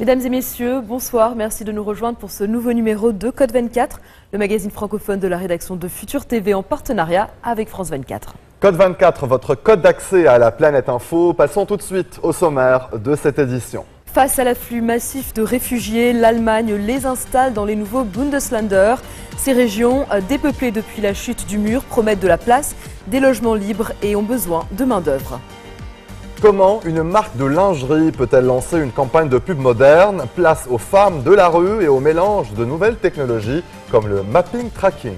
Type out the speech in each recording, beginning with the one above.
Mesdames et messieurs, bonsoir. Merci de nous rejoindre pour ce nouveau numéro de Code 24, le magazine francophone de la rédaction de Futur TV en partenariat avec France 24. Code 24, votre code d'accès à la planète info. Passons tout de suite au sommaire de cette édition. Face à l'afflux massif de réfugiés, l'Allemagne les installe dans les nouveaux Bundesländer. Ces régions, dépeuplées depuis la chute du mur, promettent de la place, des logements libres et ont besoin de main-d'œuvre. Comment une marque de lingerie peut-elle lancer une campagne de pub moderne? Place aux femmes de la rue et au mélange de nouvelles technologies comme le mapping tracking.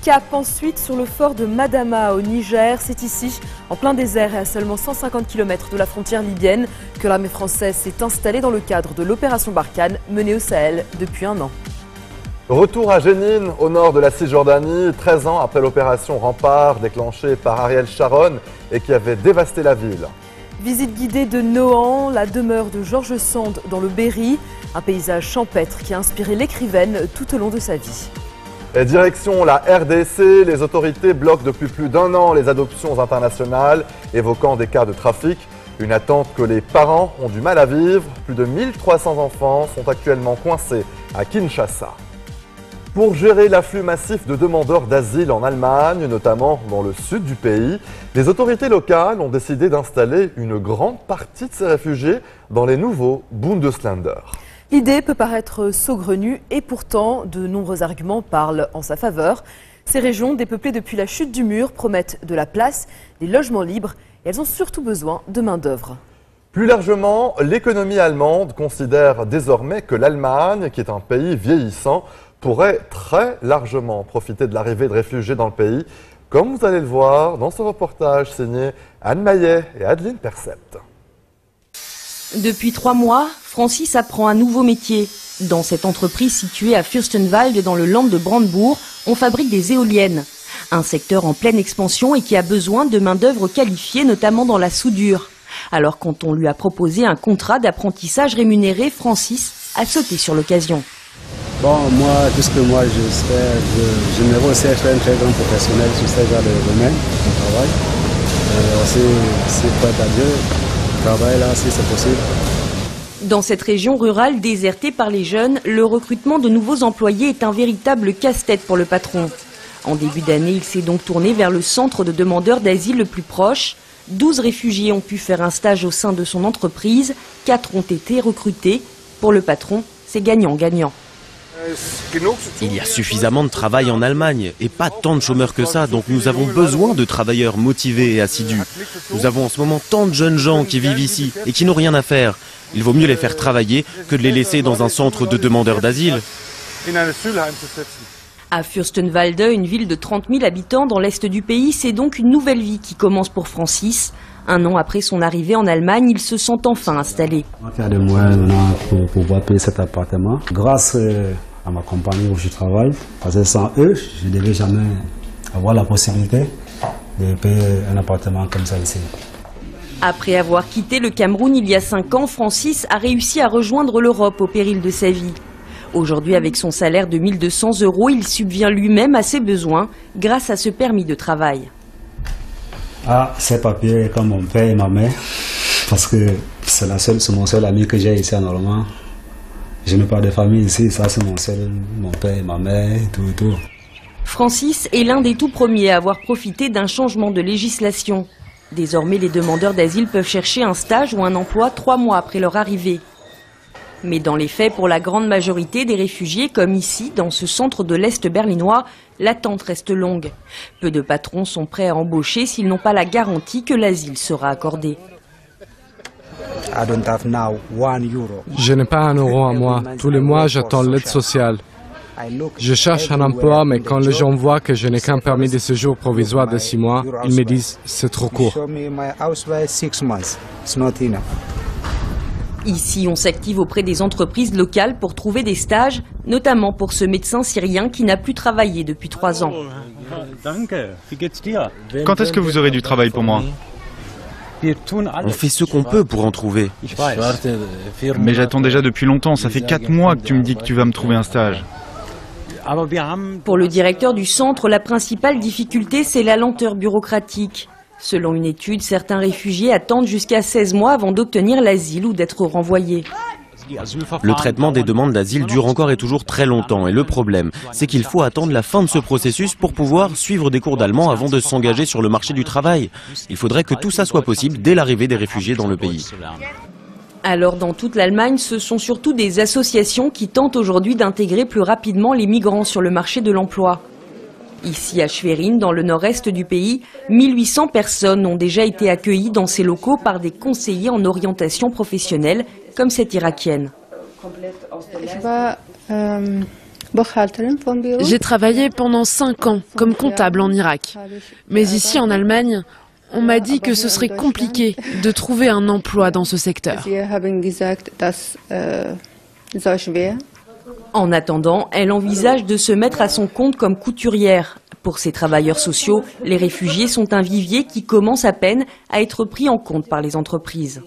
Cap ensuite sur le fort de Madama au Niger. C'est ici, en plein désert et à seulement 150 km de la frontière libyenne, que l'armée française s'est installée dans le cadre de l'opération Barkhane menée au Sahel depuis un an. Retour à Jenin, au nord de la Cisjordanie, 13 ans après l'opération Rempart déclenchée par Ariel Sharon et qui avait dévasté la ville. Visite guidée de Nohant, la demeure de Georges Sand dans le Berry, un paysage champêtre qui a inspiré l'écrivaine tout au long de sa vie. Et direction la RDC, les autorités bloquent depuis plus d'un an les adoptions internationales, évoquant des cas de trafic. Une attente que les parents ont du mal à vivre. Plus de 1300 enfants sont actuellement coincés à Kinshasa. Pour gérer l'afflux massif de demandeurs d'asile en Allemagne, notamment dans le sud du pays, les autorités locales ont décidé d'installer une grande partie de ces réfugiés dans les nouveaux Bundesländer. L'idée peut paraître saugrenue et pourtant de nombreux arguments parlent en sa faveur. Ces régions, dépeuplées depuis la chute du mur, promettent de la place, des logements libres et elles ont surtout besoin de main-d'œuvre. Plus largement, l'économie allemande considère désormais que l'Allemagne, qui est un pays vieillissant, pourrait très largement profiter de l'arrivée de réfugiés dans le pays, comme vous allez le voir dans ce reportage signé Anne Maillet et Adeline Percept. Depuis 3 mois, Francis apprend un nouveau métier. Dans cette entreprise située à Fürstenwalde dans le land de Brandebourg, on fabrique des éoliennes. Un secteur en pleine expansion et qui a besoin de main-d'œuvre qualifiée, notamment dans la soudure. Alors quand on lui a proposé un contrat d'apprentissage rémunéré, Francis a sauté sur l'occasion. Bon, moi, tout ce que moi j'aimerais aussi être un très grand professionnel sur ce genre de domaine de travail. Aussi, c'est prêt à Dieu, travail là, si c'est possible. Dans cette région rurale désertée par les jeunes, le recrutement de nouveaux employés est un véritable casse-tête pour le patron. En début d'année, il s'est donc tourné vers le centre de demandeurs d'asile le plus proche. 12 réfugiés ont pu faire un stage au sein de son entreprise, 4 ont été recrutés. Pour le patron, c'est gagnant-gagnant. Il y a suffisamment de travail en Allemagne et pas tant de chômeurs que ça, donc nous avons besoin de travailleurs motivés et assidus. Nous avons en ce moment tant de jeunes gens qui vivent ici et qui n'ont rien à faire. Il vaut mieux les faire travailler que de les laisser dans un centre de demandeurs d'asile. À Fürstenwalde, une ville de 30 000 habitants dans l'est du pays, c'est donc une nouvelle vie qui commence pour Francis. Un an après son arrivée en Allemagne, il se sent enfin installé. On va faire des moyens maintenant pour pouvoir payer cet appartement. Grâce à ma compagnie où je travaille, parce que sans eux, je ne devais jamais avoir la possibilité de payer un appartement comme ça ici. Après avoir quitté le Cameroun il y a 5 ans, Francis a réussi à rejoindre l'Europe au péril de sa vie. Aujourd'hui, avec son salaire de 1 200 €, il subvient lui-même à ses besoins grâce à ce permis de travail. Ah, ces papiers comme mon père et ma mère, parce que c'est mon seul ami que j'ai ici en Normand. Je n'ai pas de famille ici, ça c'est mon père et ma mère, tout. Francis est l'un des tout premiers à avoir profité d'un changement de législation. Désormais, les demandeurs d'asile peuvent chercher un stage ou un emploi 3 mois après leur arrivée. Mais dans les faits, pour la grande majorité des réfugiés, comme ici, dans ce centre de l'Est berlinois, l'attente reste longue. Peu de patrons sont prêts à embaucher s'ils n'ont pas la garantie que l'asile sera accordé. Je n'ai pas 1 euro à moi. Tous les mois, j'attends l'aide sociale. Je cherche un emploi, mais quand les gens voient que je n'ai qu'un permis de séjour provisoire de 6 mois, ils me disent « c'est trop court ». Ici, on s'active auprès des entreprises locales pour trouver des stages, notamment pour ce médecin syrien qui n'a plus travaillé depuis 3 ans. Quand est-ce que vous aurez du travail pour moi? On fait ce qu'on peut pour en trouver. Mais j'attends déjà depuis longtemps, ça fait 4 mois que tu me dis que tu vas me trouver un stage. Pour le directeur du centre, la principale difficulté, c'est la lenteur bureaucratique. Selon une étude, certains réfugiés attendent jusqu'à 16 mois avant d'obtenir l'asile ou d'être renvoyés. Le traitement des demandes d'asile dure encore et toujours très longtemps et le problème, c'est qu'il faut attendre la fin de ce processus pour pouvoir suivre des cours d'allemand avant de s'engager sur le marché du travail. Il faudrait que tout ça soit possible dès l'arrivée des réfugiés dans le pays. Alors dans toute l'Allemagne, ce sont surtout des associations qui tentent aujourd'hui d'intégrer plus rapidement les migrants sur le marché de l'emploi. Ici à Schwerin, dans le nord-est du pays, 1800 personnes ont déjà été accueillies dans ces locaux par des conseillers en orientation professionnelle, comme cette Irakienne. J'ai travaillé pendant 5 ans comme comptable en Irak. Mais ici en Allemagne, on m'a dit que ce serait compliqué de trouver un emploi dans ce secteur. En attendant, elle envisage de se mettre à son compte comme couturière. Pour ces travailleurs sociaux, les réfugiés sont un vivier qui commence à peine à être pris en compte par les entreprises.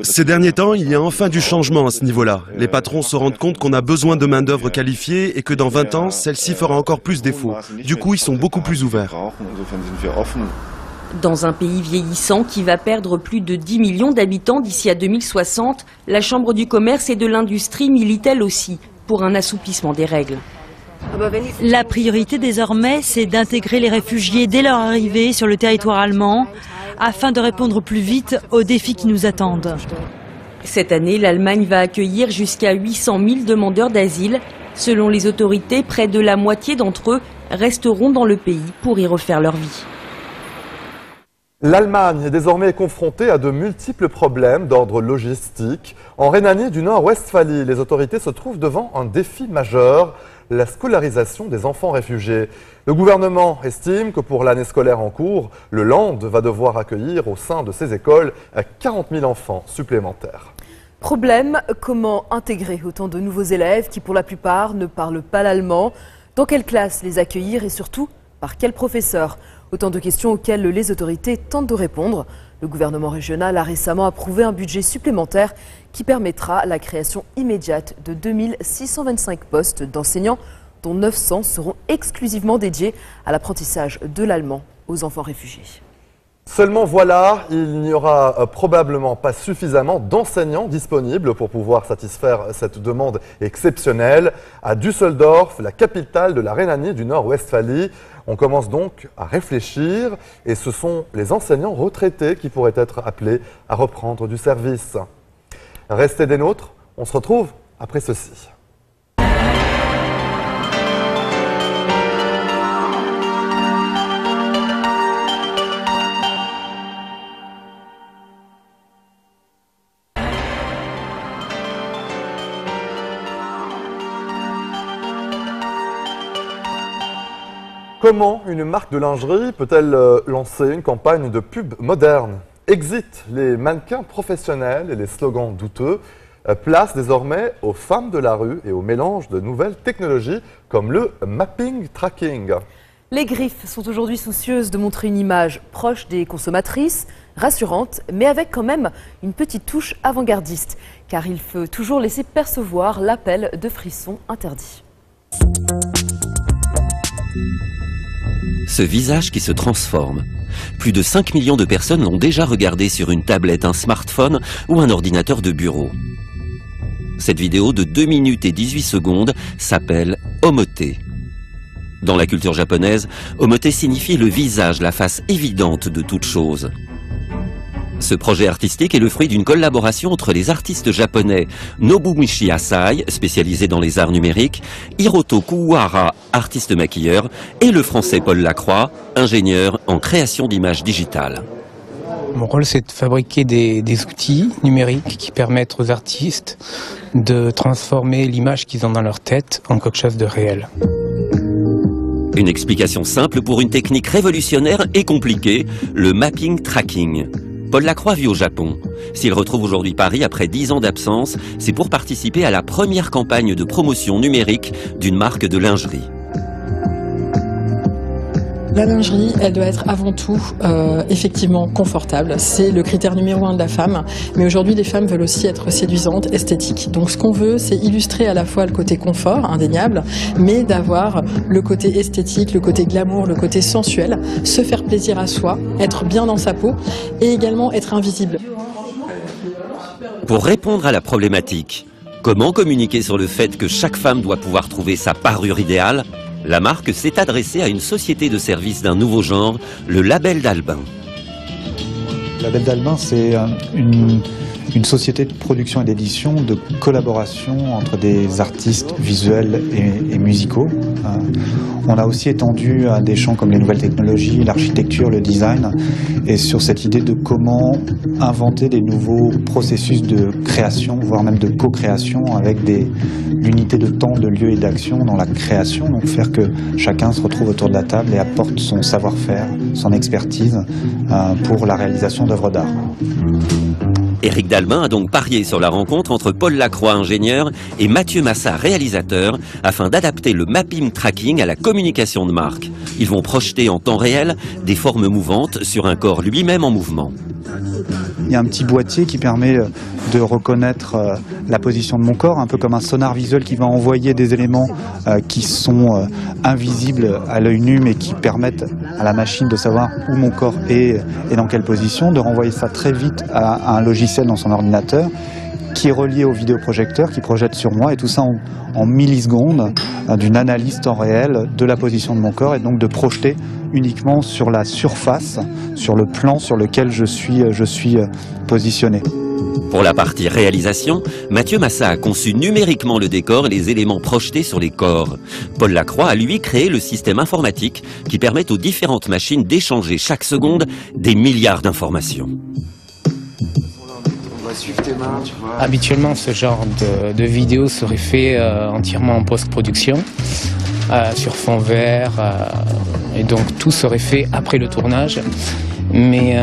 Ces derniers temps, il y a enfin du changement à ce niveau-là. Les patrons se rendent compte qu'on a besoin de main-d'œuvre qualifiée et que dans 20 ans, celle-ci fera encore plus défaut. Du coup, ils sont beaucoup plus ouverts. Dans un pays vieillissant qui va perdre plus de 10 millions d'habitants d'ici à 2060, la Chambre du commerce et de l'industrie milite elle aussi pour un assouplissement des règles. La priorité désormais, c'est d'intégrer les réfugiés dès leur arrivée sur le territoire allemand, afin de répondre plus vite aux défis qui nous attendent. Cette année, l'Allemagne va accueillir jusqu'à 800 000 demandeurs d'asile. Selon les autorités, près de la moitié d'entre eux resteront dans le pays pour y refaire leur vie. L'Allemagne est désormais confrontée à de multiples problèmes d'ordre logistique. En Rhénanie du Nord-Westphalie, les autorités se trouvent devant un défi majeur, la scolarisation des enfants réfugiés. Le gouvernement estime que pour l'année scolaire en cours, le Land va devoir accueillir au sein de ses écoles 40 000 enfants supplémentaires. Problème, comment intégrer autant de nouveaux élèves qui pour la plupart ne parlent pas l'allemand? Dans quelle classe les accueillir et surtout par quel professeur? Autant de questions auxquelles les autorités tentent de répondre. Le gouvernement régional a récemment approuvé un budget supplémentaire qui permettra la création immédiate de 2625 postes d'enseignants, dont 900 seront exclusivement dédiés à l'apprentissage de l'allemand aux enfants réfugiés. Seulement voilà, il n'y aura probablement pas suffisamment d'enseignants disponibles pour pouvoir satisfaire cette demande exceptionnelle. À Düsseldorf, la capitale de la Rhénanie du Nord-Westphalie, on commence donc à réfléchir et ce sont les enseignants retraités qui pourraient être appelés à reprendre du service. Restez des nôtres, on se retrouve après ceci. Comment une marque de lingerie peut-elle lancer une campagne de pub moderne? Exit les mannequins professionnels et les slogans douteux, place désormais aux femmes de la rue et au mélange de nouvelles technologies comme le mapping tracking. Les griffes sont aujourd'hui soucieuses de montrer une image proche des consommatrices, rassurante, mais avec quand même une petite touche avant-gardiste, car il faut toujours laisser percevoir l'appel de frissons interdits. Ce visage qui se transforme. Plus de 5 millions de personnes l'ont déjà regardé sur une tablette, un smartphone ou un ordinateur de bureau. Cette vidéo de 2 minutes et 18 secondes s'appelle Omote. Dans la culture japonaise, Omote signifie le visage, la face évidente de toute chose. Ce projet artistique est le fruit d'une collaboration entre les artistes japonais Nobumichi Asai, spécialisé dans les arts numériques, Hiroto Kuwahara, artiste maquilleur, et le français Paul Lacroix, ingénieur en création d'images digitales. Mon rôle, c'est de fabriquer des outils numériques qui permettent aux artistes de transformer l'image qu'ils ont dans leur tête en quelque chose de réel. Une explication simple pour une technique révolutionnaire et compliquée, le mapping tracking. Paul Lacroix vit au Japon. S'il retrouve aujourd'hui Paris après 10 ans d'absence, c'est pour participer à la première campagne de promotion numérique d'une marque de lingerie. La lingerie, elle doit être avant tout effectivement confortable. C'est le critère numéro 1 de la femme. Mais aujourd'hui, les femmes veulent aussi être séduisantes, esthétiques. Donc ce qu'on veut, c'est illustrer à la fois le côté confort, indéniable, mais d'avoir le côté esthétique, le côté glamour, le côté sensuel, se faire plaisir à soi, être bien dans sa peau et également être invisible. Pour répondre à la problématique, comment communiquer sur le fait que chaque femme doit pouvoir trouver sa parure idéale, la marque s'est adressée à une société de services d'un nouveau genre, le Label d'Albin. Le Label d'Albin, c'est une société de production et d'édition, de collaboration entre des artistes visuels et musicaux. On a aussi étendu à des champs comme les nouvelles technologies, l'architecture, le design, et sur cette idée de comment inventer des nouveaux processus de création, voire même de co-création, avec l'unité de temps, de lieu et d'action dans la création, donc faire que chacun se retrouve autour de la table et apporte son savoir-faire, son expertise pour la réalisation d'œuvres d'art. Éric Dalbin a donc parié sur la rencontre entre Paul Lacroix, ingénieur, et Mathieu Massat, réalisateur, afin d'adapter le mapping tracking à la communication de marque. Ils vont projeter en temps réel des formes mouvantes sur un corps lui-même en mouvement. Il y a un petit boîtier qui permet de reconnaître la position de mon corps, un peu comme un sonar visuel qui va envoyer des éléments qui sont invisibles à l'œil nu, mais qui permettent à la machine de savoir où mon corps est et dans quelle position, de renvoyer ça très vite à un logiciel dans son ordinateur qui est relié au vidéoprojecteur, qui projette sur moi, et tout ça en millisecondes, d'une analyse temps réel de la position de mon corps, et donc de projeter uniquement sur la surface, sur le plan sur lequel je suis positionné. Pour la partie réalisation, Mathieu Massat a conçu numériquement le décor et les éléments projetés sur les corps. Paul Lacroix a lui créé le système informatique qui permet aux différentes machines d'échanger chaque seconde des milliards d'informations. Habituellement, ce genre de vidéo serait fait entièrement en post-production, sur fond vert, et donc tout serait fait après le tournage. Mais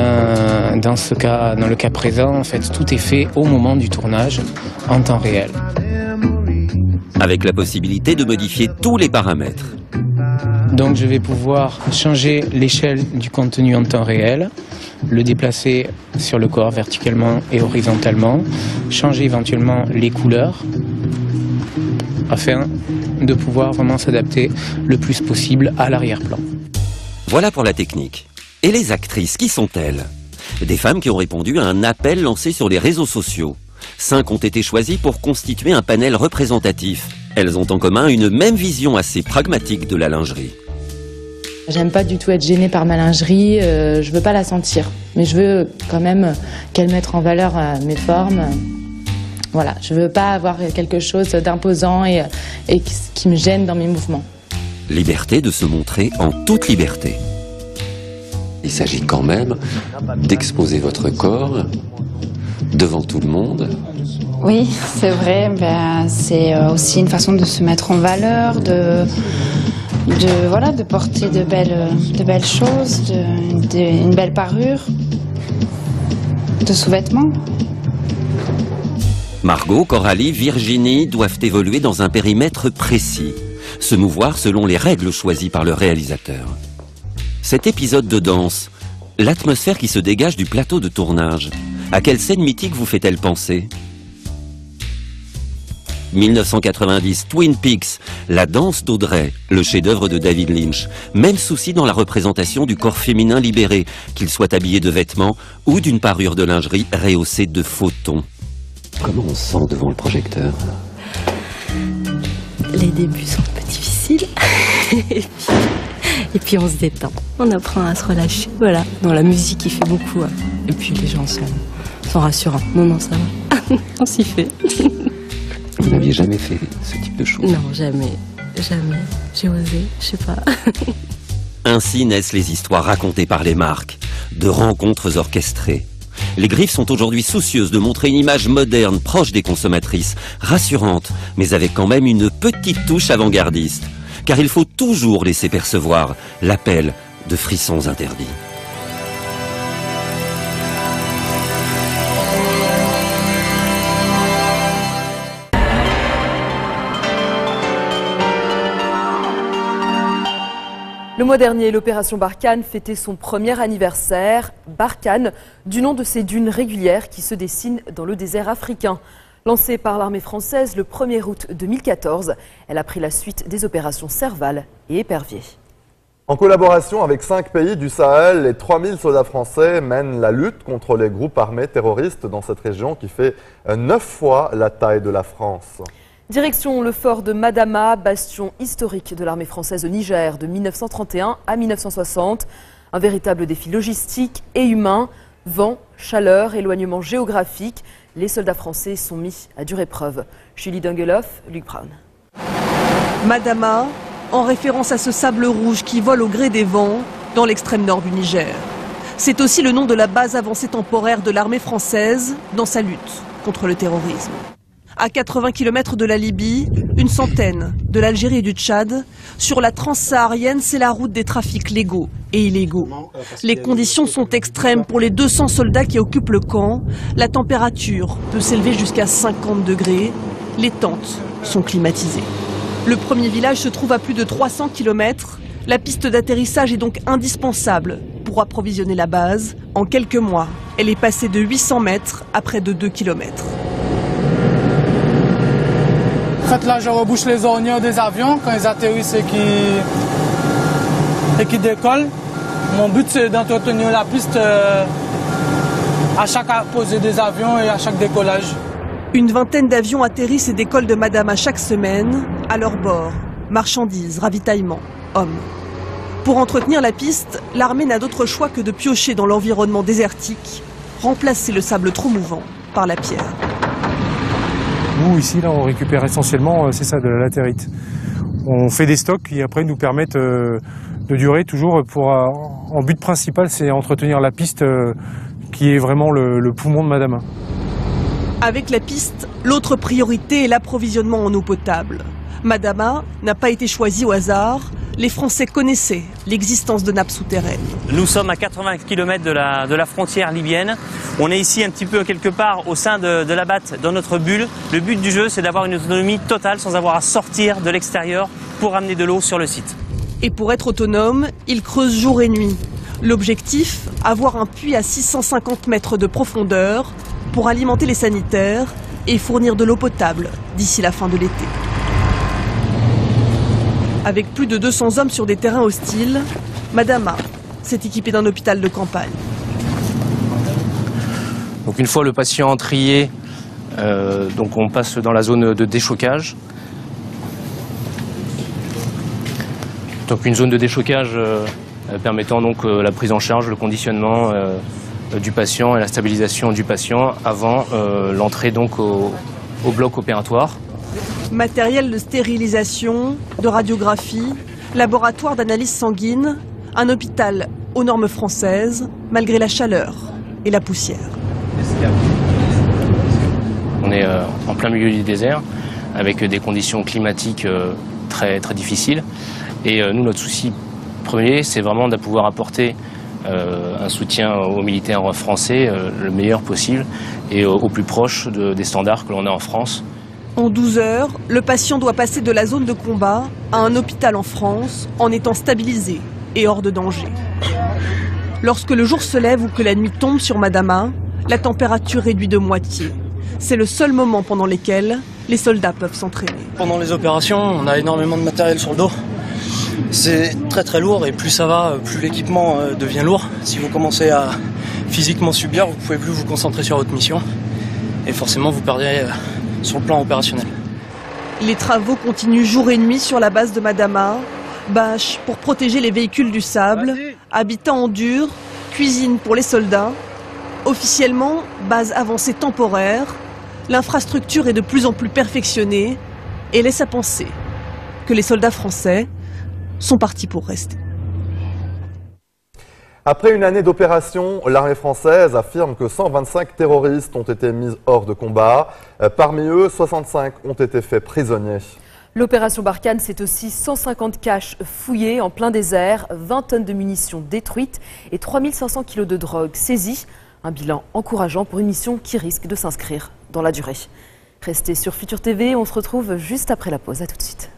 dans le cas présent, en fait, tout est fait au moment du tournage, en temps réel. Avec la possibilité de modifier tous les paramètres. Donc je vais pouvoir changer l'échelle du contenu en temps réel, le déplacer sur le corps verticalement et horizontalement, changer éventuellement les couleurs, afin de pouvoir vraiment s'adapter le plus possible à l'arrière-plan. Voilà pour la technique. Et les actrices, qui sont-elles? Des femmes qui ont répondu à un appel lancé sur les réseaux sociaux. 5 ont été choisies pour constituer un panel représentatif. Elles ont en commun une même vision assez pragmatique de la lingerie. J'aime pas du tout être gênée par ma lingerie, je veux pas la sentir. Mais je veux quand même qu'elle mette en valeur mes formes. Voilà, je veux pas avoir quelque chose d'imposant et qui me gêne dans mes mouvements. Liberté de se montrer en toute liberté. Il s'agit quand même d'exposer votre corps devant tout le monde. Oui, c'est vrai. C'est aussi une façon de se mettre en valeur, de porter de belles choses, une belle parure, de sous-vêtements. Margot, Coralie, Virginie doivent évoluer dans un périmètre précis, se mouvoir selon les règles choisies par le réalisateur. Cet épisode de danse, l'atmosphère qui se dégage du plateau de tournage, à quelle scène mythique vous fait-elle penser? 1990, Twin Peaks, la danse d'Audrey, le chef-d'œuvre de David Lynch. Même souci dans la représentation du corps féminin libéré, qu'il soit habillé de vêtements ou d'une parure de lingerie rehaussée de faux tons. Comment on se sent devant le projecteur? Les débuts sont un peu difficiles. Et puis on se détend. On apprend à se relâcher. Voilà. Non, la musique, il fait beaucoup. Et puis les gens sont rassurants. Non, ça va. On s'y fait. Vous n'aviez jamais fait ce type de choses? Non, jamais. Jamais. J'ai osé, je sais pas. Ainsi naissent les histoires racontées par les marques, de rencontres orchestrées. Les Griffes sont aujourd'hui soucieuses de montrer une image moderne, proche des consommatrices, rassurante, mais avec quand même une petite touche avant-gardiste. Car il faut toujours laisser percevoir l'appel de frissons interdits. Le mois dernier, l'opération Barkhane fêtait son premier anniversaire. Barkhane, du nom de ces dunes régulières qui se dessinent dans le désert africain. Lancée par l'armée française le 1er août 2014, elle a pris la suite des opérations Serval et Épervier. En collaboration avec 5 pays du Sahel, les 3000 soldats français mènent la lutte contre les groupes armés terroristes dans cette région qui fait 9 fois la taille de la France. Direction le fort de Madama, bastion historique de l'armée française au Niger de 1931 à 1960. Un véritable défi logistique et humain. Vent, chaleur, éloignement géographique. Les soldats français sont mis à dure épreuve. Julie Dungeloff, Luc Brown. Madama, en référence à ce sable rouge qui vole au gré des vents dans l'extrême nord du Niger. C'est aussi le nom de la base avancée temporaire de l'armée française dans sa lutte contre le terrorisme. À 80 km de la Libye, une centaine de l'Algérie et du Tchad, sur la transsaharienne, c'est la route des trafics légaux et illégaux. Les conditions sont extrêmes pour les 200 soldats qui occupent le camp. La température peut s'élever jusqu'à 50 degrés. Les tentes sont climatisées. Le premier village se trouve à plus de 300 km. La piste d'atterrissage est donc indispensable pour approvisionner la base. En quelques mois, elle est passée de 800 mètres à près de 2 km. En fait, là, je rebouche les ornières des avions quand ils atterrissent et qu'ils décollent. Mon but, c'est d'entretenir la piste à chaque posée des avions et à chaque décollage. Une vingtaine d'avions atterrissent et décollent de Madama chaque semaine. À leur bord, marchandises, ravitaillement, hommes. Pour entretenir la piste, l'armée n'a d'autre choix que de piocher dans l'environnement désertique, remplacer le sable trop mouvant par la pierre. Nous, ici, là, on récupère essentiellement, c'est ça, de la latérite. On fait des stocks qui, après, nous permettent de durer toujours pour... en but principal, c'est entretenir la piste qui est vraiment le poumon de Madama. Avec la piste, l'autre priorité est l'approvisionnement en eau potable. Madama n'a pas été choisie au hasard. Les Français connaissaient l'existence de nappes souterraines. Nous sommes à 80 km de la frontière libyenne. On est ici un petit peu quelque part au sein de la BAT, dans notre bulle. Le but du jeu, c'est d'avoir une autonomie totale sans avoir à sortir de l'extérieur pour amener de l'eau sur le site. Et pour être autonome, ils creusent jour et nuit. L'objectif, avoir un puits à 650 mètres de profondeur pour alimenter les sanitaires et fournir de l'eau potable d'ici la fin de l'été. Avec plus de 200 hommes sur des terrains hostiles, Madama s'est équipée d'un hôpital de campagne. Donc une fois le patient trié, donc on passe dans la zone de déchocage. Donc une zone de déchocage permettant donc la prise en charge, le conditionnement du patient et la stabilisation du patient avant l'entrée donc au bloc opératoire. Matériel de stérilisation, de radiographie, laboratoire d'analyse sanguine, un hôpital aux normes françaises, malgré la chaleur et la poussière. On est en plein milieu du désert, avec des conditions climatiques très difficiles. Et nous, notre souci premier, c'est vraiment de pouvoir apporter un soutien aux militaires français le meilleur possible et au plus proche des standards que l'on a en France. En 12 heures, le patient doit passer de la zone de combat à un hôpital en France en étant stabilisé et hors de danger. Lorsque le jour se lève ou que la nuit tombe sur Madama, la température réduit de moitié. C'est le seul moment pendant lequel les soldats peuvent s'entraîner. Pendant les opérations, on a énormément de matériel sur le dos. C'est très lourd et plus ça va, plus l'équipement devient lourd. Si vous commencez à physiquement subir, vous ne pouvez plus vous concentrer sur votre mission. Et forcément, vous perdez sur le plan opérationnel. Les travaux continuent jour et nuit sur la base de Madama. Bâches pour protéger les véhicules du sable, habitats en dur, cuisine pour les soldats. Officiellement, base avancée temporaire, l'infrastructure est de plus en plus perfectionnée et laisse à penser que les soldats français sont partis pour rester. Après une année d'opération, l'armée française affirme que 125 terroristes ont été mis hors de combat. Parmi eux, 65 ont été faits prisonniers. L'opération Barkhane, c'est aussi 150 caches fouillées en plein désert, 20 tonnes de munitions détruites et 3500 kilos de drogue saisis. Un bilan encourageant pour une mission qui risque de s'inscrire dans la durée. Restez sur Futur TV, on se retrouve juste après la pause. À tout de suite.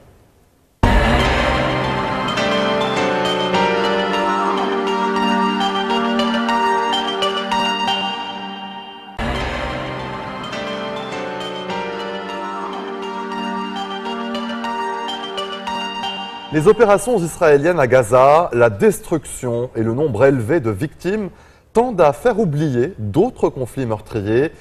Les opérations israéliennes à Gaza, la destruction et le nombre élevé de victimes tendent à faire oublier d'autres conflits meurtriers,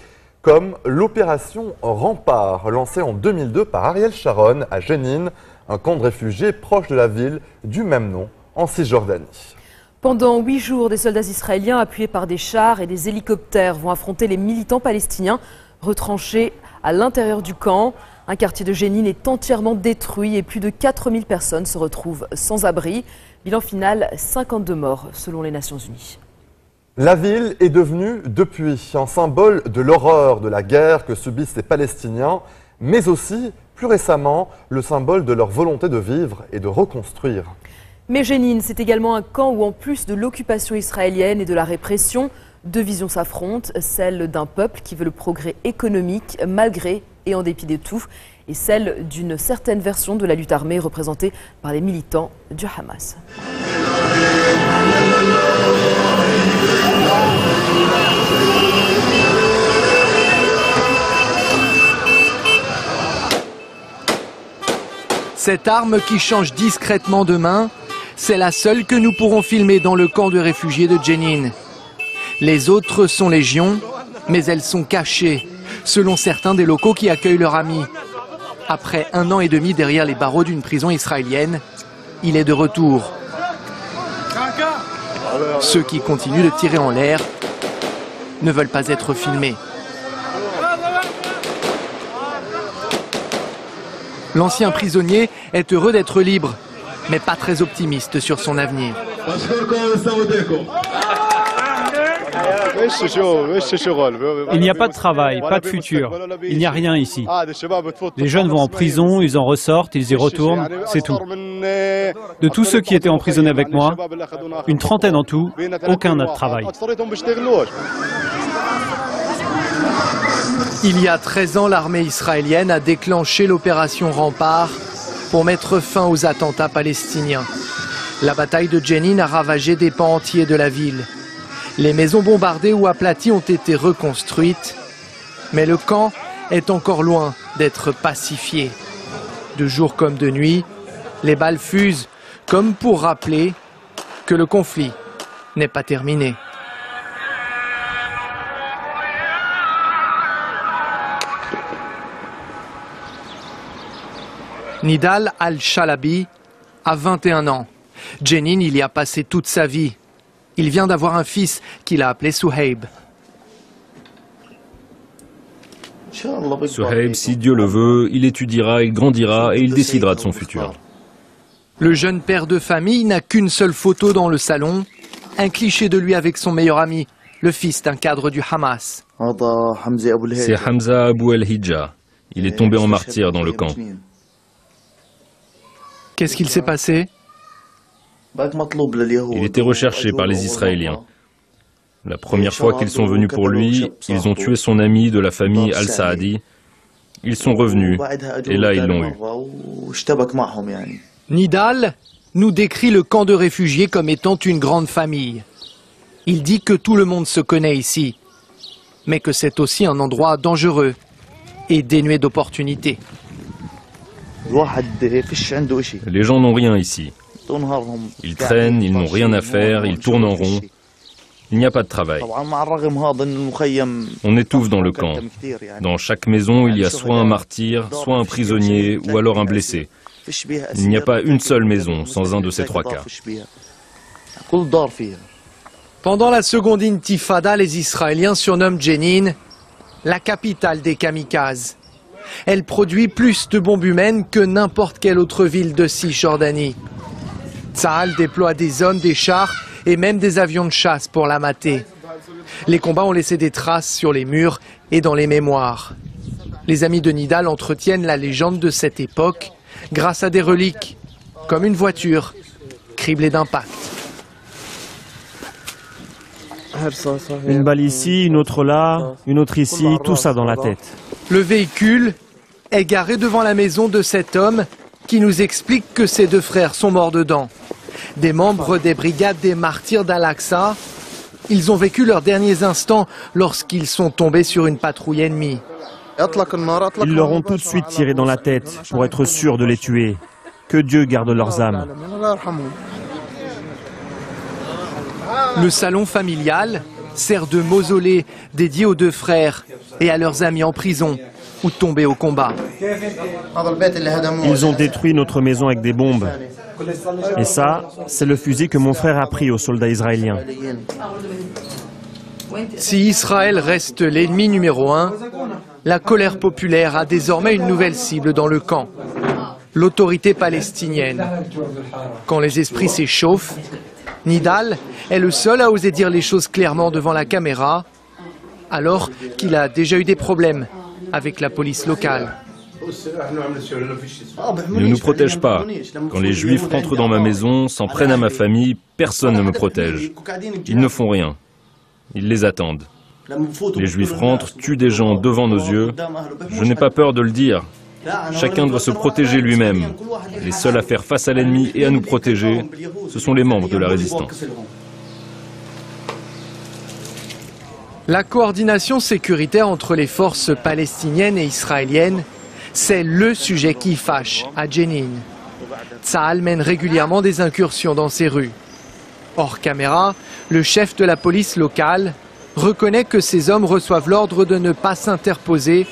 comme l'opération Rempart, lancée en 2002 par Ariel Sharon à Jenin, un camp de réfugiés proche de la ville du même nom, en Cisjordanie. Pendant 8 jours, des soldats israéliens appuyés par des chars et des hélicoptères vont affronter les militants palestiniens retranchés à l'intérieur du camp. Un quartier de Jenin est entièrement détruit et plus de 4000 personnes se retrouvent sans abri. Bilan final, 52 morts selon les Nations Unies. La ville est devenue depuis un symbole de l'horreur de la guerre que subissent les Palestiniens, mais aussi, plus récemment, le symbole de leur volonté de vivre et de reconstruire. Mais Jenin, c'est également un camp où, en plus de l'occupation israélienne et de la répression, deux visions s'affrontent, celle d'un peuple qui veut le progrès économique malgré et en dépit de tout, et celle d'une certaine version de la lutte armée représentée par les militants du Hamas. Cette arme qui change discrètement de main, c'est la seule que nous pourrons filmer dans le camp de réfugiés de Jenin. Les autres sont légion, mais elles sont cachées, selon certains des locaux qui accueillent leur ami. Après 1 an et demi derrière les barreaux d'une prison israélienne, il est de retour. Ceux qui continuent de tirer en l'air ne veulent pas être filmés. L'ancien prisonnier est heureux d'être libre, mais pas très optimiste sur son avenir. Il n'y a pas de travail, pas de futur. Il n'y a rien ici. Les jeunes vont en prison, ils en ressortent, ils y retournent, c'est tout. De tous ceux qui étaient emprisonnés avec moi, une trentaine en tout, aucun n'a de travail. Il y a 13 ans, l'armée israélienne a déclenché l'opération Rempart pour mettre fin aux attentats palestiniens. La bataille de Jenin a ravagé des pans entiers de la ville. Les maisons bombardées ou aplaties ont été reconstruites, mais le camp est encore loin d'être pacifié. De jour comme de nuit, les balles fusent, comme pour rappeler que le conflit n'est pas terminé. Nidal al-Shalabi a 21 ans. Jenin, il y a passé toute sa vie. Il vient d'avoir un fils qu'il a appelé Souhaib. Souhaib, si Dieu le veut, il étudiera, il grandira et il décidera de son futur. Le jeune père de famille n'a qu'une seule photo dans le salon, un cliché de lui avec son meilleur ami, le fils d'un cadre du Hamas. C'est Hamza Abu el-Hijja. Il est tombé en martyr dans le camp. Qu'est-ce qu'il s'est passé? Il était recherché par les Israéliens. La première fois qu'ils sont venus pour lui, ils ont tué son ami de la famille Al-Saadi. Ils sont revenus, et là ils l'ont eu. Nidal nous décrit le camp de réfugiés comme étant une grande famille. Il dit que tout le monde se connaît ici, mais que c'est aussi un endroit dangereux et dénué d'opportunités. Les gens n'ont rien ici. Ils traînent, ils n'ont rien à faire, ils tournent en rond. Il n'y a pas de travail. On étouffe dans le camp. Dans chaque maison, il y a soit un martyr, soit un prisonnier, ou alors un blessé. Il n'y a pas une seule maison sans un de ces trois cas. Pendant la seconde intifada, les Israéliens surnomment Jenin la capitale des kamikazes. Elle produit plus de bombes humaines que n'importe quelle autre ville de Cisjordanie. Tsahal déploie des hommes, des chars et même des avions de chasse pour la mater. Les combats ont laissé des traces sur les murs et dans les mémoires. Les amis de Nidal entretiennent la légende de cette époque grâce à des reliques, comme une voiture criblée d'impacts. Une balle ici, une autre là, une autre ici, tout ça dans la tête. Le véhicule est garé devant la maison de cet homme qui nous explique que ses deux frères sont morts dedans. Des membres des brigades des martyrs d'Al-Aqsa. Ils ont vécu leurs derniers instants lorsqu'ils sont tombés sur une patrouille ennemie. Ils leur ont tout de suite tiré dans la tête pour être sûrs de les tuer. Que Dieu garde leurs âmes. Le salon familial sert de mausolée dédié aux deux frères et à leurs amis en prison ou tombés au combat. Ils ont détruit notre maison avec des bombes. Et ça, c'est le fusil que mon frère a pris aux soldats israéliens. Si Israël reste l'ennemi numéro 1, la colère populaire a désormais une nouvelle cible dans le camp, l'autorité palestinienne. Quand les esprits s'échauffent, Nidal est le seul à oser dire les choses clairement devant la caméra, alors qu'il a déjà eu des problèmes avec la police locale. Ils ne nous protègent pas. Quand les Juifs rentrent dans ma maison, s'en prennent à ma famille, personne ne me protège. Ils ne font rien. Ils les attendent. Les Juifs rentrent, tuent des gens devant nos yeux. Je n'ai pas peur de le dire. Chacun doit se protéger lui-même. Les seuls à faire face à l'ennemi et à nous protéger, ce sont les membres de la résistance. La coordination sécuritaire entre les forces palestiniennes et israéliennes, c'est le sujet qui fâche à Jenin. Tsahal mène régulièrement des incursions dans ces rues. Hors caméra, le chef de la police locale reconnaît que ces hommes reçoivent l'ordre de ne pas s'interposer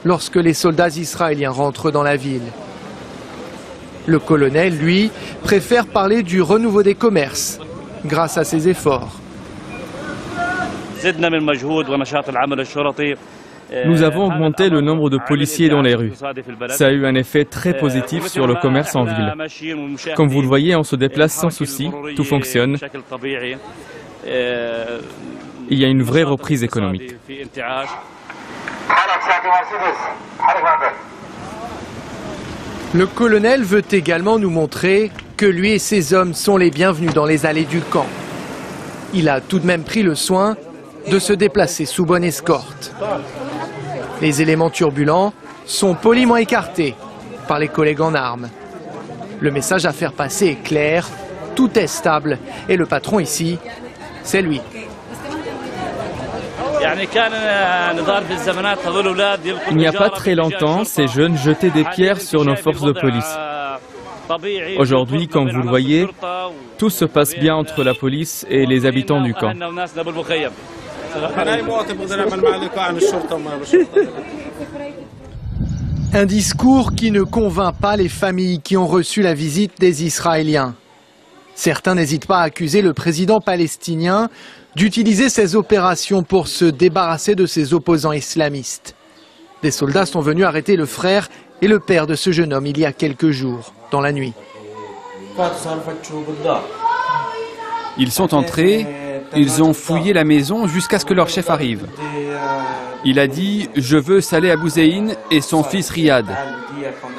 lorsque les soldats israéliens rentrent dans la ville. Le colonel, lui, préfère parler du renouveau des commerces grâce à ses efforts. Nous avons augmenté le nombre de policiers dans les rues. Ça a eu un effet très positif sur le commerce en ville. Comme vous le voyez, on se déplace sans souci, tout fonctionne. Il y a une vraie reprise économique. Le colonel veut également nous montrer que lui et ses hommes sont les bienvenus dans les allées du camp. Il a tout de même pris le soin de se déplacer sous bonne escorte. Les éléments turbulents sont poliment écartés par les collègues en armes. Le message à faire passer est clair, tout est stable et le patron ici, c'est lui. Il n'y a pas très longtemps, ces jeunes jetaient des pierres sur nos forces de police. Aujourd'hui, comme vous le voyez, tout se passe bien entre la police et les habitants du camp. Un discours qui ne convainc pas les familles qui ont reçu la visite des Israéliens. Certains n'hésitent pas à accuser le président palestinien d'utiliser ces opérations pour se débarrasser de ses opposants islamistes. Des soldats sont venus arrêter le frère et le père de ce jeune homme il y a quelques jours, dans la nuit. Ils sont entrés, ils ont fouillé la maison jusqu'à ce que leur chef arrive. Il a dit « Je veux Saleh Abouzeïn et son fils Riyad.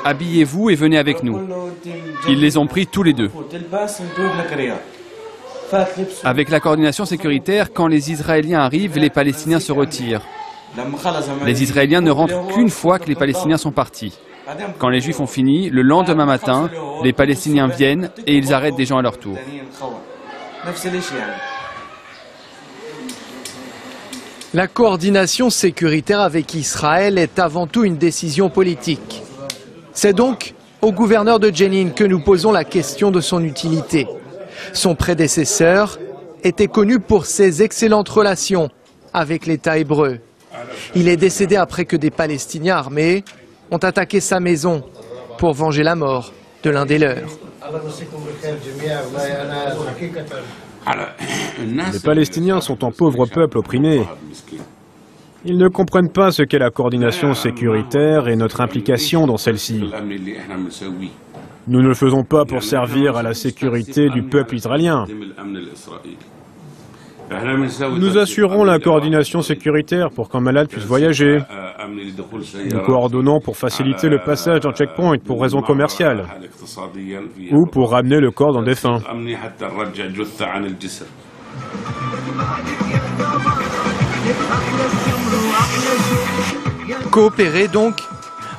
Habillez-vous et venez avec nous. » Ils les ont pris tous les deux. Avec la coordination sécuritaire, quand les Israéliens arrivent, les Palestiniens se retirent. Les Israéliens ne rentrent qu'une fois que les Palestiniens sont partis. Quand les Juifs ont fini, le lendemain matin, les Palestiniens viennent et ils arrêtent des gens à leur tour. La coordination sécuritaire avec Israël est avant tout une décision politique. C'est donc au gouverneur de Jenin que nous posons la question de son utilité. Son prédécesseur était connu pour ses excellentes relations avec l'État hébreu. Il est décédé après que des Palestiniens armés ont attaqué sa maison pour venger la mort de l'un des leurs. Les Palestiniens sont un pauvre peuple opprimé. Ils ne comprennent pas ce qu'est la coordination sécuritaire et notre implication dans celle-ci. Nous ne le faisons pas pour servir à la sécurité du peuple israélien. Nous assurons la coordination sécuritaire pour qu'un malade puisse voyager. Nous coordonnons pour faciliter le passage d'un checkpoint pour raisons commerciales ou pour ramener le corps d'un défunt. Coopérer donc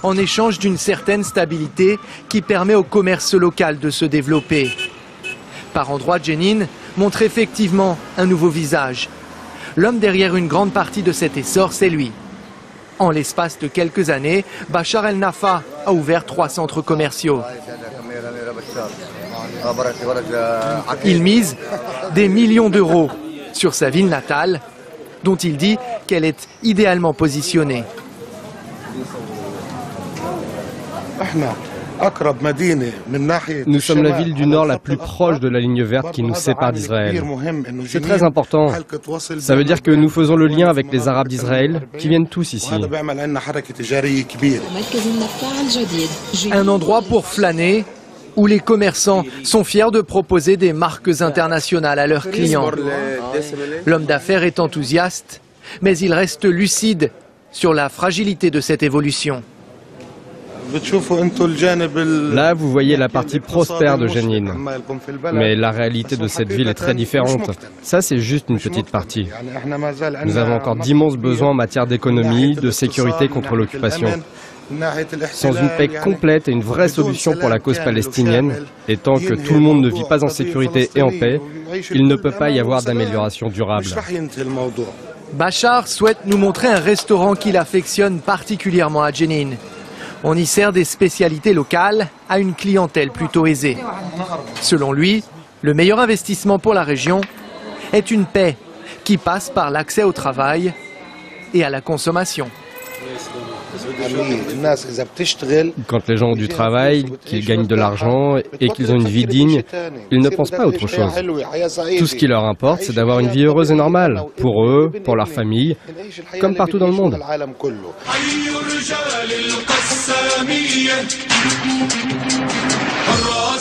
en échange d'une certaine stabilité qui permet au commerce local de se développer. Par endroits, Jenin montre effectivement un nouveau visage. L'homme derrière une grande partie de cet essor, c'est lui, En l'espace de quelques années, Bachar el-Nafa a ouvert 3 centres commerciaux. Il mise des millions d'euros sur sa ville natale, dont il dit qu'elle est idéalement positionnée. Nous sommes la ville du Nord la plus proche de la ligne verte qui nous sépare d'Israël. C'est très important. Ça veut dire que nous faisons le lien avec les Arabes d'Israël qui viennent tous ici. Un endroit pour flâner où les commerçants sont fiers de proposer des marques internationales à leurs clients. L'homme d'affaires est enthousiaste, mais il reste lucide sur la fragilité de cette évolution. Là, vous voyez la partie prospère de Jenin. Mais la réalité de cette ville est très différente. Ça, c'est juste une petite partie. Nous avons encore d'immenses besoins en matière d'économie, de sécurité contre l'occupation. Sans une paix complète et une vraie solution pour la cause palestinienne, et tant que tout le monde ne vit pas en sécurité et en paix, il ne peut pas y avoir d'amélioration durable. Bachar souhaite nous montrer un restaurant qu'il affectionne particulièrement à Jenin. On y sert des spécialités locales à une clientèle plutôt aisée. Selon lui, le meilleur investissement pour la région est une paix qui passe par l'accès au travail et à la consommation. Quand les gens ont du travail, qu'ils gagnent de l'argent et qu'ils ont une vie digne, ils ne pensent pas à autre chose. Tout ce qui leur importe, c'est d'avoir une vie heureuse et normale, pour eux, pour leur famille, comme partout dans le monde.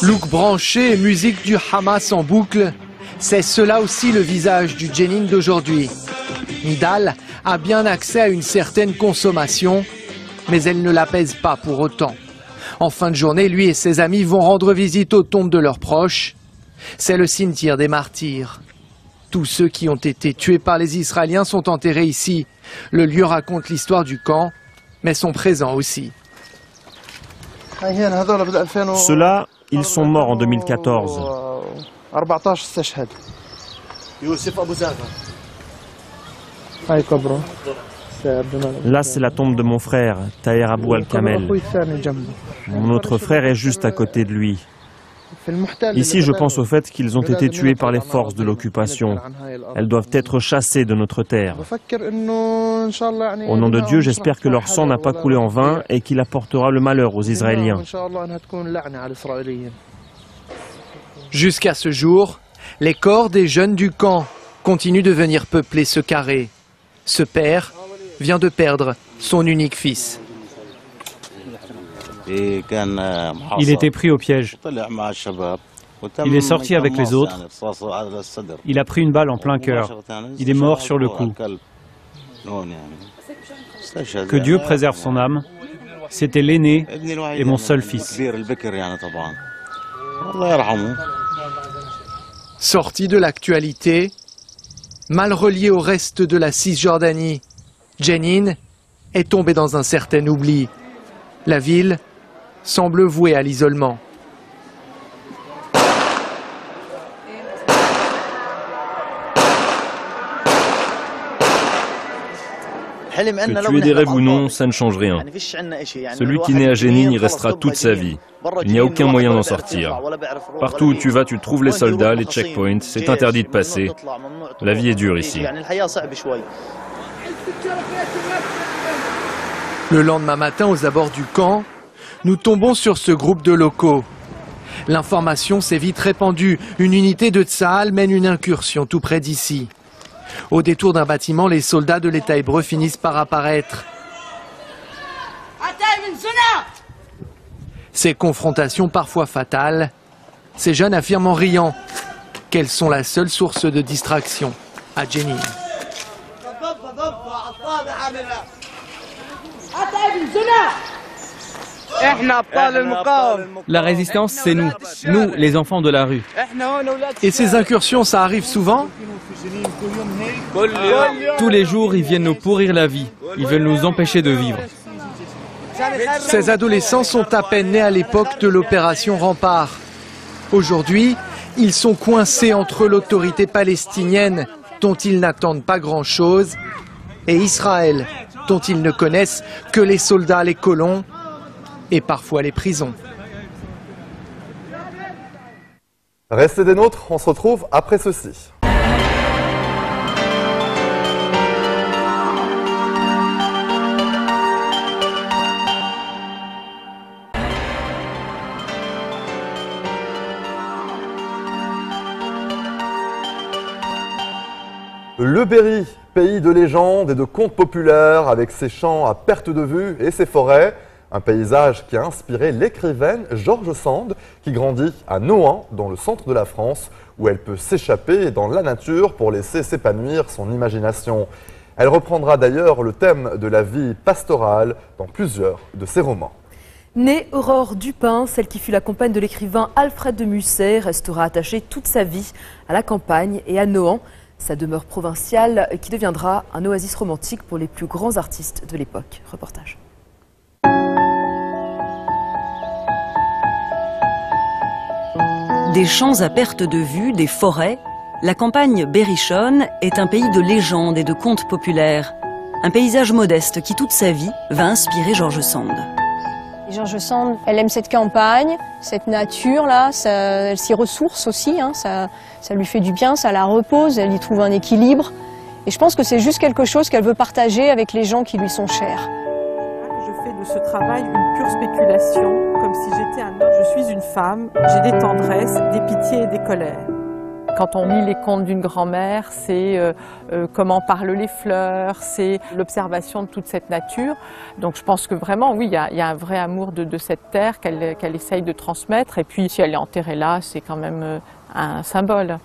Look branché et musique du Hamas en boucle, c'est cela aussi le visage du Jenin d'aujourd'hui. Nidal a bien accès à une certaine consommation, mais elle ne l'apaise pas pour autant. En fin de journée, lui et ses amis vont rendre visite aux tombes de leurs proches. C'est le cimetière des martyrs. Tous ceux qui ont été tués par les Israéliens sont enterrés ici. Le lieu raconte l'histoire du camp, mais son présent aussi. Ceux-là, ils sont morts en 2014. Là, c'est la tombe de mon frère, Taher Abou Al-Kamel. Mon autre frère est juste à côté de lui. Ici, je pense au fait qu'ils ont été tués par les forces de l'occupation. Elles doivent être chassées de notre terre. Au nom de Dieu, j'espère que leur sang n'a pas coulé en vain et qu'il apportera le malheur aux Israéliens. Jusqu'à ce jour, les corps des jeunes du camp continuent de venir peupler ce carré. Ce père vient de perdre son unique fils. Il était pris au piège. Il est sorti avec les autres. Il a pris une balle en plein cœur. Il est mort sur le coup. Que Dieu préserve son âme. C'était l'aîné et mon seul fils. Sorti de l'actualité, mal relié au reste de la Cisjordanie, Jenin est tombé dans un certain oubli. La ville semble vouée à l'isolement. Que tu aies des rêves ou non, ça ne change rien. Celui qui naît à Jenin y restera toute sa vie. Il n'y a aucun moyen d'en sortir. Partout où tu vas, tu trouves les soldats, les checkpoints, c'est interdit de passer. La vie est dure ici. Le lendemain matin, aux abords du camp, nous tombons sur ce groupe de locaux. L'information s'est vite répandue. Une unité de Tsahal mène une incursion tout près d'ici. Au détour d'un bâtiment, les soldats de l'État hébreu finissent par apparaître. Ces confrontations parfois fatales, ces jeunes affirment en riant qu'elles sont la seule source de distraction à Jenin. La résistance, c'est nous. Nous, les enfants de la rue. Et ces incursions, ça arrive souvent? Tous les jours, ils viennent nous pourrir la vie. Ils veulent nous empêcher de vivre. Ces adolescents sont à peine nés à l'époque de l'opération Rempart. Aujourd'hui, ils sont coincés entre l'autorité palestinienne, dont ils n'attendent pas grand-chose, et Israël, dont ils ne connaissent que les soldats, les colons et parfois les prisons. Restez des nôtres, on se retrouve après ceci. Le Berry, pays de légendes et de contes populaires, avec ses champs à perte de vue et ses forêts. Un paysage qui a inspiré l'écrivaine George Sand, qui grandit à Nohant, dans le centre de la France, où elle peut s'échapper dans la nature pour laisser s'épanouir son imagination. Elle reprendra d'ailleurs le thème de la vie pastorale dans plusieurs de ses romans. Née Aurore Dupin, celle qui fut la compagne de l'écrivain Alfred de Musset, restera attachée toute sa vie à la campagne et à Nohant, sa demeure provinciale qui deviendra un oasis romantique pour les plus grands artistes de l'époque. Reportage. Des champs à perte de vue, des forêts, la campagne berrichonne est un pays de légendes et de contes populaires. Un paysage modeste qui toute sa vie va inspirer George Sand. George Sand, elle aime cette campagne, cette nature-là, elle s'y ressource aussi, hein, ça lui fait du bien, ça la repose, elle y trouve un équilibre. Et je pense que c'est juste quelque chose qu'elle veut partager avec les gens qui lui sont chers. Je fais de ce travail une pure spéculation, comme si j'étais un homme. Je suis une femme, j'ai des tendresses, des pitiés et des colères. Quand on lit les contes d'une grand-mère, c'est comment parlent les fleurs, c'est l'observation de toute cette nature. Donc je pense que vraiment, oui, il y a un vrai amour de cette terre qu'elle essaye de transmettre. Et puis si elle est enterrée là, c'est quand même un symbole.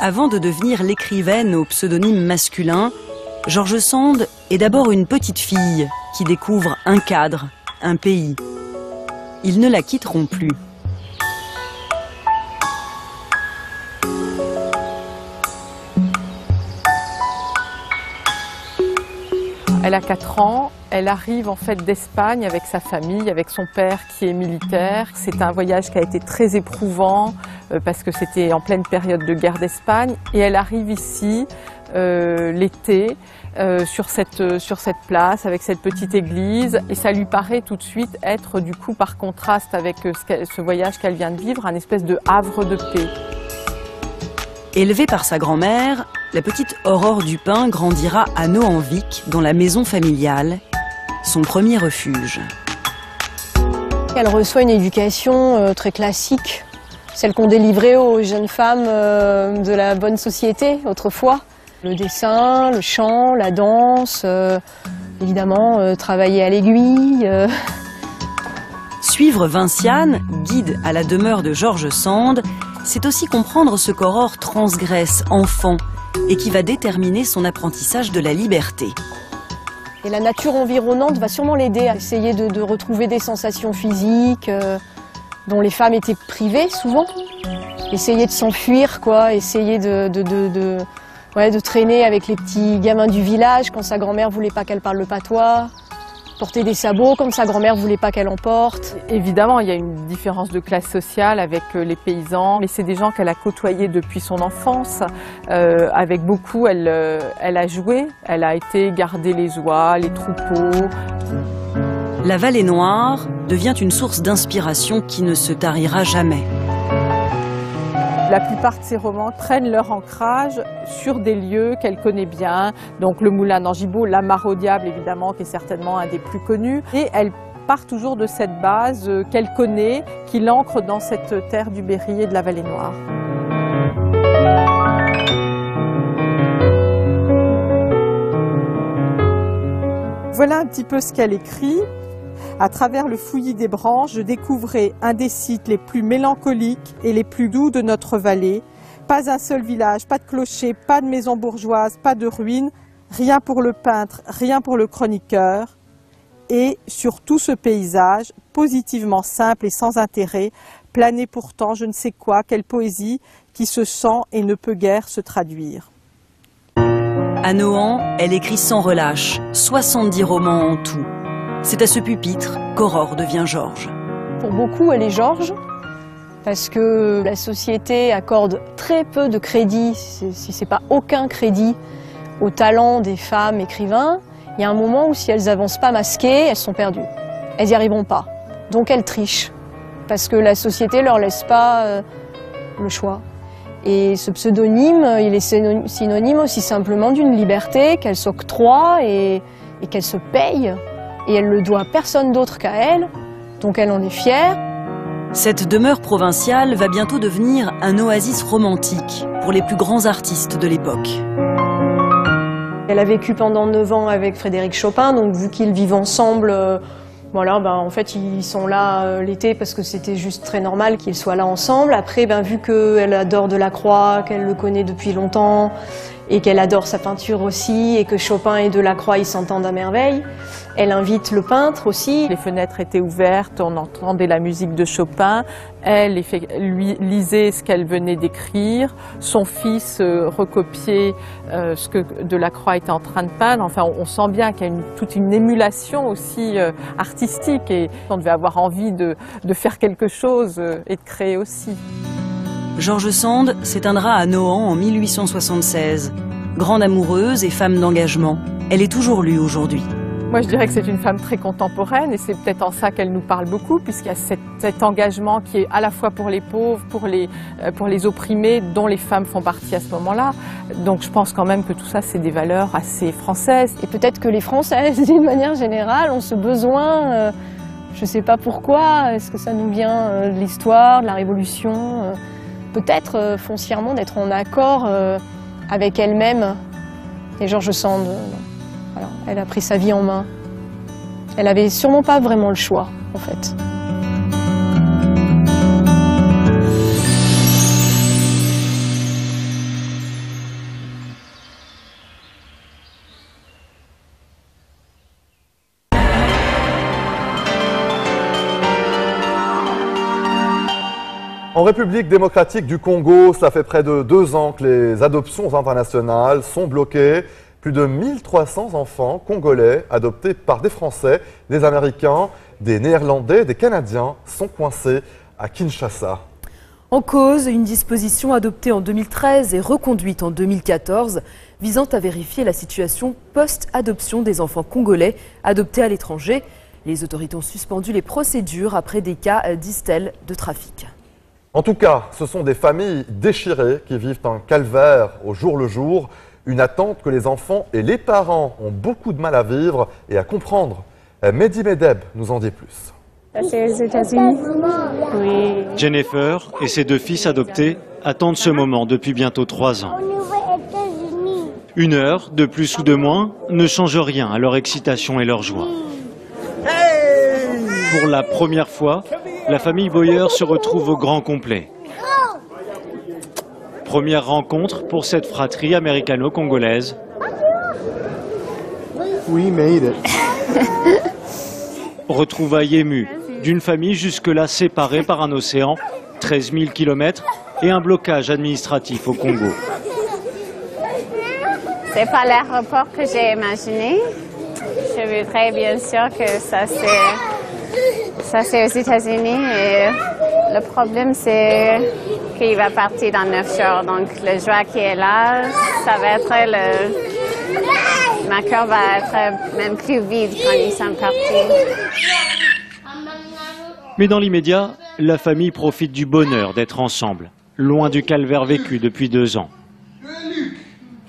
Avant de devenir l'écrivaine au pseudonyme masculin, George Sand est d'abord une petite fille qui découvre un cadre, un pays. Ils ne la quitteront plus. Elle a 4 ans, elle arrive en fait d'Espagne avec sa famille, avec son père qui est militaire. C'est un voyage qui a été très éprouvant parce que c'était en pleine période de guerre d'Espagne. Et elle arrive ici l'été sur cette place avec cette petite église. Et ça lui paraît tout de suite être du coup par contraste avec ce voyage qu'elle vient de vivre, un espèce de havre de paix. Élevée par sa grand-mère, la petite Aurore Dupin grandira à Nohant-Vic, dans la maison familiale, son premier refuge. Elle reçoit une éducation très classique, celle qu'on délivrait aux jeunes femmes de la bonne société autrefois. Le dessin, le chant, la danse, évidemment travailler à l'aiguille. Suivre Vinciane, guide à la demeure de George Sand, c'est aussi comprendre ce qu'Aurore transgresse enfant et qui va déterminer son apprentissage de la liberté. Et la nature environnante va sûrement l'aider à essayer de retrouver des sensations physiques dont les femmes étaient privées souvent. Essayer de s'enfuir, quoi, essayer de traîner avec les petits gamins du village quand sa grand-mère voulait pas qu'elle parle le patois. Porter des sabots comme sa grand-mère voulait pas qu'elle en porte. Évidemment, il y a une différence de classe sociale avec les paysans, mais c'est des gens qu'elle a côtoyés depuis son enfance. Avec beaucoup, elle a joué, elle a été garder les oies, les troupeaux. La Vallée Noire devient une source d'inspiration qui ne se tarira jamais. La plupart de ses romans prennent leur ancrage sur des lieux qu'elle connaît bien, donc le Moulin d'Angibault, la Mare au Diable évidemment, qui est certainement un des plus connus. Et elle part toujours de cette base qu'elle connaît, qui l'ancre dans cette terre du Berry et de la Vallée Noire. Voilà un petit peu ce qu'elle écrit. À travers le fouillis des branches, je découvrais un des sites les plus mélancoliques et les plus doux de notre vallée. Pas un seul village, pas de clocher, pas de maison bourgeoise, pas de ruines, rien pour le peintre, rien pour le chroniqueur. Et sur tout ce paysage, positivement simple et sans intérêt, planait pourtant je ne sais quoi, quelle poésie qui se sent et ne peut guère se traduire. À Nohant, elle écrit sans relâche, 70 romans en tout. C'est à ce pupitre qu'Aurore devient George. Pour beaucoup, elle est Georges. parce que la société accorde très peu de crédit, si c'est pas aucun crédit, au talent des femmes écrivains. Il y a un moment où si elles avancent pas masquées, elles sont perdues. Elles n'y arriveront pas. Donc elles trichent, parce que la société leur laisse pas le choix. Et ce pseudonyme, il est synonyme aussi simplement d'une liberté qu'elle s'octroie et qu'elle se paye. Et elle le doit à personne d'autre qu'à elle, donc elle en est fière. Cette demeure provinciale va bientôt devenir un oasis romantique pour les plus grands artistes de l'époque. Elle a vécu pendant 9 ans avec Frédéric Chopin, donc vu qu'ils vivent ensemble, voilà, en fait ils sont là l'été parce que c'était juste très normal qu'ils soient là ensemble. Après, vu qu'elle adore Delacroix, qu'elle le connaît depuis longtemps et qu'elle adore sa peinture aussi et que Chopin et Delacroix ils s'entendent à merveille, elle invite le peintre aussi. Les fenêtres étaient ouvertes, on entendait la musique de Chopin. Elle lui lisait ce qu'elle venait d'écrire. Son fils recopiait ce que Delacroix était en train de peindre. Enfin, on sent bien qu'il y a toute une émulation aussi artistique et on devait avoir envie de faire quelque chose et de créer aussi. George Sand s'éteindra à Nohant en 1876. Grande amoureuse et femme d'engagement, elle est toujours lue aujourd'hui. Moi, je dirais que c'est une femme très contemporaine et c'est peut-être en ça qu'elle nous parle beaucoup, puisqu'il y a cet engagement qui est à la fois pour les pauvres, pour les opprimés, dont les femmes font partie à ce moment-là. Donc je pense quand même que tout ça, c'est des valeurs assez françaises. Et peut-être que les Françaises, d'une manière générale, ont ce besoin, je ne sais pas pourquoi, est-ce que ça nous vient de l'histoire, de la Révolution, peut-être foncièrement d'être en accord avec elle-même. Et George Sand, voilà, elle a pris sa vie en main. Elle n'avait sûrement pas vraiment le choix, en fait. En République démocratique du Congo, ça fait près de 2 ans que les adoptions internationales sont bloquées. Plus de 1300 enfants congolais adoptés par des Français, des Américains, des Néerlandais, des Canadiens sont coincés à Kinshasa. En cause, une disposition adoptée en 2013 et reconduite en 2014 visant à vérifier la situation post-adoption des enfants congolais adoptés à l'étranger. Les autorités ont suspendu les procédures après des cas, disent-elles, de trafic. En tout cas, ce sont des familles déchirées qui vivent un calvaire au jour le jour. Une attente que les enfants et les parents ont beaucoup de mal à vivre et à comprendre. Mehdi Medeb nous en dit plus. C'est aux États-Unis. Oui. Jennifer et ses 2 fils adoptés attendent ce moment depuis bientôt 3 ans. 1 heure, de plus ou de moins, ne change rien à leur excitation et leur joie. Pour la première fois, la famille Boyer se retrouve au grand complet. Première rencontre pour cette fratrie américano-congolaise. We made it. Retrouvailles émues d'une famille jusque-là séparée par un océan, 13 000 km et un blocage administratif au Congo. C'est pas l'aéroport que j'ai imaginé. Je voudrais bien sûr que ça c'est aux États-Unis et le problème c'est qu'il va partir dans 9 jours. Donc le joie qui est là, ça va être ma cœur va être même plus vide quand ils sont partis. Mais dans l'immédiat, la famille profite du bonheur d'être ensemble, loin du calvaire vécu depuis 2 ans.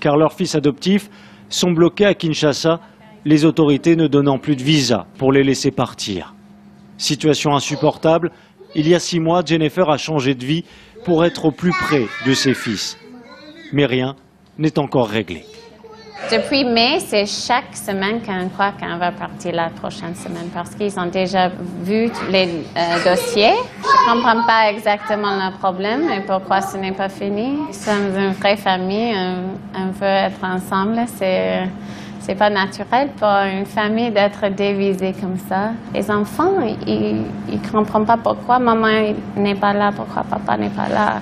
Car leurs fils adoptifs sont bloqués à Kinshasa, les autorités ne donnant plus de visa pour les laisser partir. Situation insupportable, il y a 6 mois, Jennifer a changé de vie pour être au plus près de ses fils. Mais rien n'est encore réglé. Depuis mai, c'est chaque semaine qu'on croit qu'on va partir la prochaine semaine parce qu'ils ont déjà vu les dossiers. Je ne comprends pas exactement le problème et pourquoi ce n'est pas fini. Nous sommes une vraie famille, on veut être ensemble. C'est pas naturel pour une famille d'être divisée comme ça. Les enfants, ils ne comprennent pas pourquoi maman n'est pas là, pourquoi papa n'est pas là.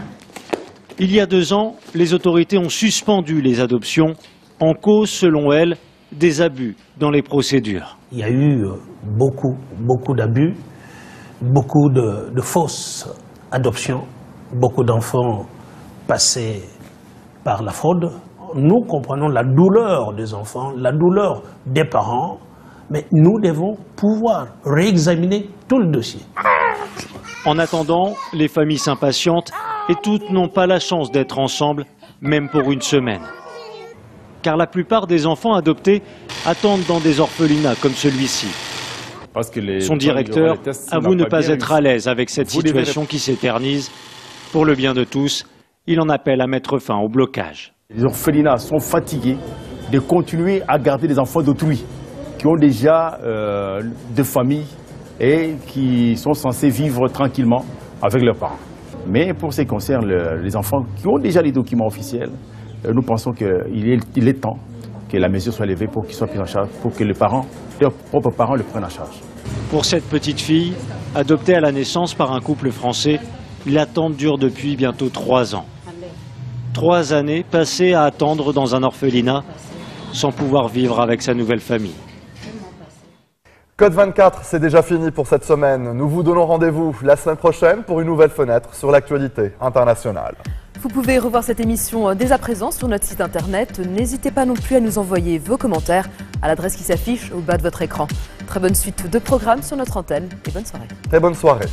Il y a 2 ans, les autorités ont suspendu les adoptions en cause, selon elles, des abus dans les procédures. Il y a eu beaucoup d'abus, beaucoup de fausses adoption, beaucoup d'enfants passés par la fraude. Nous comprenons la douleur des enfants, la douleur des parents, mais nous devons pouvoir réexaminer tout le dossier. En attendant, les familles s'impatientent et toutes n'ont pas la chance d'être ensemble, même pour une semaine. Car la plupart des enfants adoptés attendent dans des orphelinats comme celui-ci. Son directeur avoue ne pas être à l'aise avec cette situation qui s'éternise. Pour le bien de tous, il en appelle à mettre fin au blocage. Les orphelinats sont fatigués de continuer à garder des enfants d'autrui qui ont déjà des familles et qui sont censés vivre tranquillement avec leurs parents. Mais pour ce qui concerne les enfants qui ont déjà les documents officiels, nous pensons qu'il est temps que la mesure soit levée pour qu'ils soient pris en charge, pour que leurs propres parents le prennent en charge. Pour cette petite fille, adoptée à la naissance par un couple français, l'attente dure depuis bientôt 3 ans. 3 années passées à attendre dans un orphelinat sans pouvoir vivre avec sa nouvelle famille. Code 24, c'est déjà fini pour cette semaine. Nous vous donnons rendez-vous la semaine prochaine pour une nouvelle fenêtre sur l'actualité internationale. Vous pouvez revoir cette émission dès à présent sur notre site internet. N'hésitez pas non plus à nous envoyer vos commentaires à l'adresse qui s'affiche au bas de votre écran. Très bonne suite de programmes sur notre antenne et bonne soirée. Très bonne soirée.